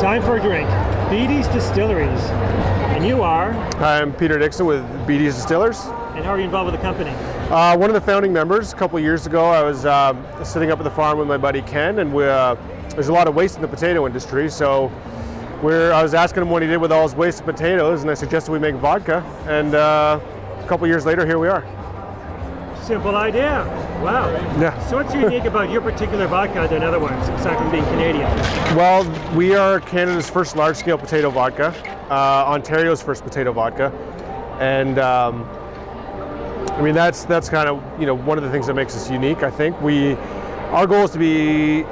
Time for a drink. Beattie's Distilleries. And you are? I'm Peter Dixon with Beattie Distillers. And how are you involved with the company? One of the founding members. A couple years ago, I was sitting up at the farm with my buddy Ken, and there's a lot of waste in the potato industry. So I was asking him what he did with all his wasted potatoes, and I suggested we make vodka. And a couple years later, here we are. Simple idea. Wow. Yeah. So what's unique about your particular vodka than other ones, aside from being Canadian? Well, we are Canada's first large-scale potato vodka, Ontario's first potato vodka, and I mean that's kind of one of the things that makes us unique. I think our goal is to be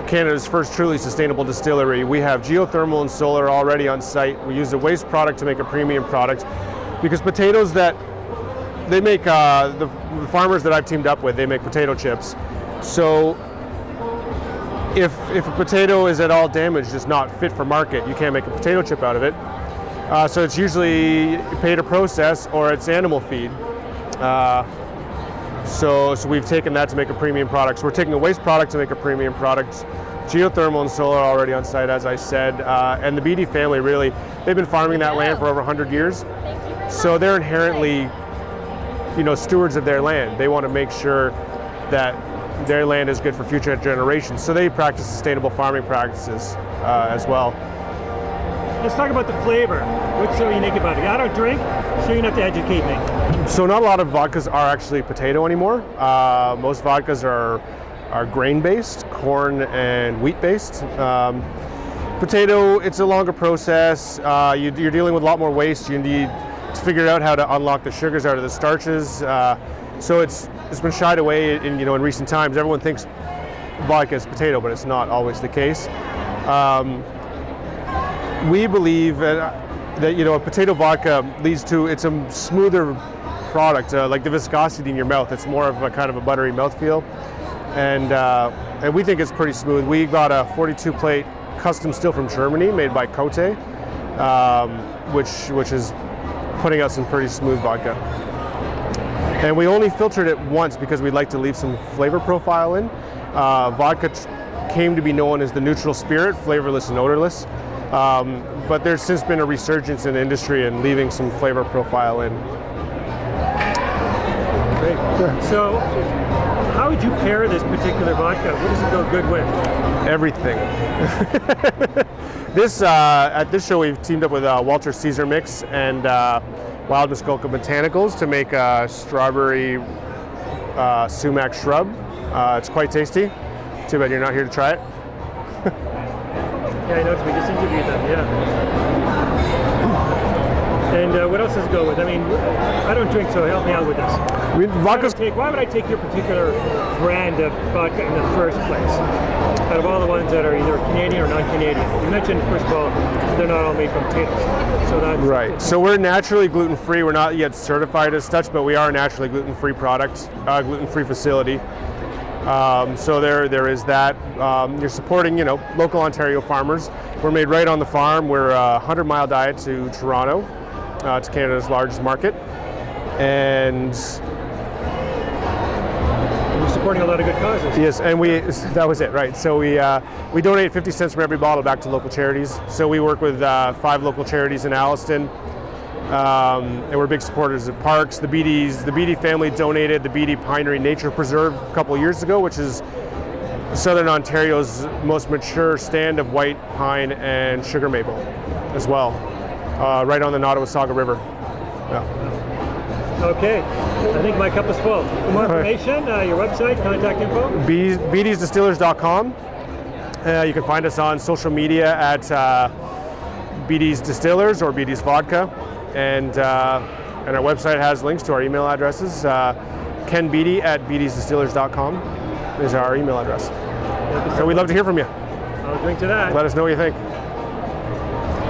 Canada's first truly sustainable distillery. We have geothermal and solar already on site. We use a waste product to make a premium product, because potatoes that they make, the farmers that I've teamed up with, they make potato chips. So if a potato is at all damaged, it's not fit for market, you can't make a potato chip out of it. So it's usually pay to process, or it's animal feed. So we've taken that to make a premium product. So we're taking a waste product to make a premium product. Geothermal and solar are already on site, as I said. And the Beattie family, really, they've been farming that land for over 100 years. So they're inherently stewards of their land. They want to make sure that their land is good for future generations. So they practice sustainable farming practices as well. Let's talk about the flavor. What's so unique about it? I don't drink, so you're going to have to educate me. So not a lot of vodkas are actually potato anymore. Most vodkas are grain-based, corn and wheat-based. Potato, it's a longer process. You're dealing with a lot more waste. You need to figure out how to unlock the sugars out of the starches. So it's been shied away in recent times. Everyone thinks vodka is potato, but it's not always the case. We believe that a potato vodka leads to, it's a smoother product, like the viscosity in your mouth. It's more of a kind of a buttery mouthfeel, and we think it's pretty smooth. We got a 42 plate custom still from Germany, made by Cote, which is putting out some pretty smooth vodka. And we only filtered it once because we'd like to leave some flavor profile in. Vodka came to be known as the neutral spirit, flavorless and odorless. But there's since been a resurgence in the industry and leaving some flavor profile in. Great. Yeah. So, how would you pair this particular vodka? What does it go good with? Everything. At this show, we've teamed up with Walter Caesar Mix and Wild Muskoka Botanicals to make a strawberry sumac shrub. It's quite tasty. Too bad you're not here to try it. Yeah, I noticed we just interviewed them, yeah. And what else does it go with? I mean, I don't drink, so help me out with this. Why would I take your particular brand of vodka in the first place? Out of all the ones that are either Canadian or non-Canadian. You mentioned, first of all, they're not all made from potatoes. So that's right. So we're naturally gluten-free. We're not yet certified as such, but we are a naturally gluten-free product, gluten-free facility. So there is that. You're supporting, local Ontario farmers. We're made right on the farm. We're a 100-mile diet to Toronto. It's Canada's largest market, and you're supporting a lot of good causes. Yes, and that was it, right? So we donate 50 cents from every bottle back to local charities. So we work with 5 local charities in Alliston. And we're big supporters of parks. The Beattie family donated the Beattie Pinery Nature Preserve a couple of years ago, which is Southern Ontario's most mature stand of white pine and sugar maple as well, right on the Nottawasaga River. Yeah. Okay, I think my cup is full. For more information, your website, contact info? BeattiesDistillers.com. You can find us on social media at Beattie's Distillers or Beattie's Vodka. And our website has links to our email addresses. Ken Beattie at BeattiesDistillers.com is our email address. And we'd love to hear from you. I'll drink to that. Let us know what you think.